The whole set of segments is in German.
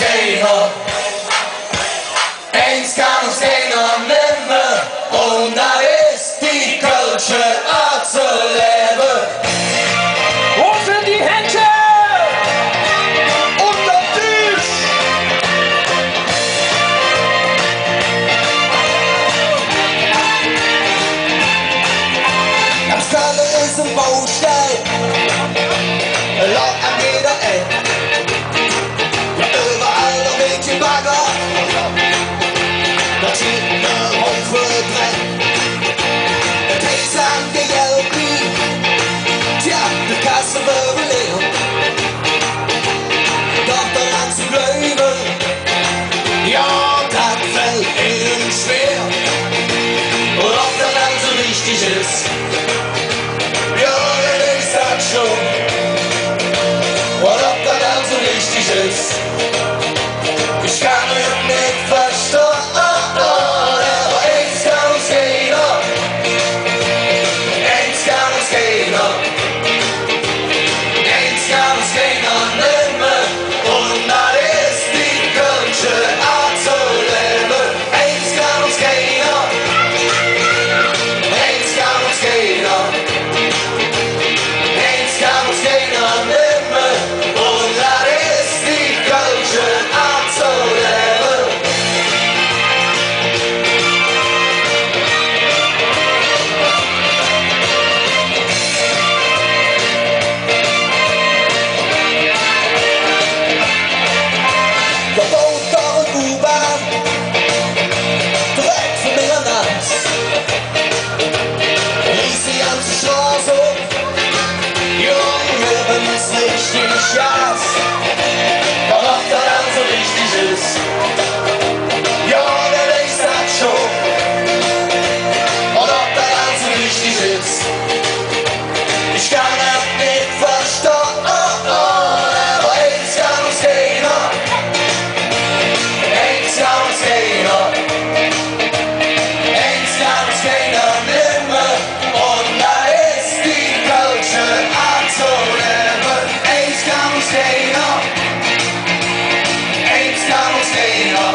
keiner. Eins kann uns keiner nehmen, und das ist die kölsche Art zu leben. Wo sind die Hände? Unter Tisch! Amsterdam ist ein Baustein, laut an jeder Ecke. Ja, überall noch welche Bagger, da steht ne Haufe Dreck. Der Paysan, der Geld nie, tja, die Kasse wäre leer. Doch daran zu bleiben, ja, das fällt ihnen schwer. Und ob das dann so wichtig ist, ja, ich sag schon. Und ob das dann so wichtig ist, ich kann es nicht verstehen. Aber eins kann uns keiner, eins kann uns keiner, eins kann uns keiner nehmen, und das ist die kölsche Art zu leben. Eins kann uns keiner, eins kann uns keiner, eins kann uns keiner nehmen, und das ist die kölsche Art zu leben. Verbaut doch ein U-Bahn, direkt von mir an Land. Riech sie an zur Straße, Junge, wenn's richtig Gas. Und ob das dann so wichtig ist, ja, der weiß das schon. Und ob das dann so wichtig ist, ich kann das nicht verstehen. Aber eins kann uns keiner, eins kann uns keiner, eins kann uns keiner nehmen, und das ist die kölsche Art zu leben. Eins kann uns keiner, eins kann uns keiner,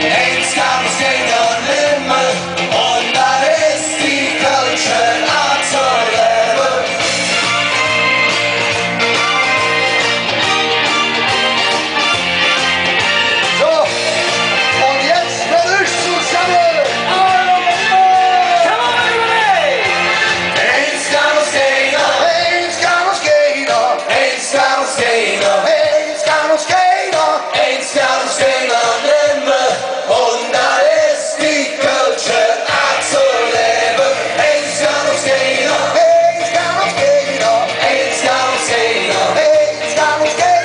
eins kann uns keiner nehmen, und das ist die kölsche Art zu leben. So, und jetzt mit euch zusammen! Come on, everybody! Eins kann uns keiner, Eins kann uns keiner, eins kann uns keiner, eins kann uns keiner, eins kann uns keiner nehmen, und das ist die kölsche Art zu leben. Eins kann uns keiner, eins kann uns keiner, eins kann uns keiner, eins kann uns keiner.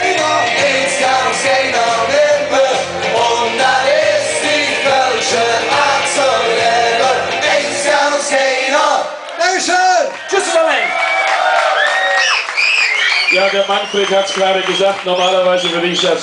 eins kann uns keiner nehmen, und das ist die kölsche Art zu leben. Eins kann uns keiner. Dankeschön! Tschüss zusammen! Ja, der Manfred hat es gerade gesagt, normalerweise würde ich das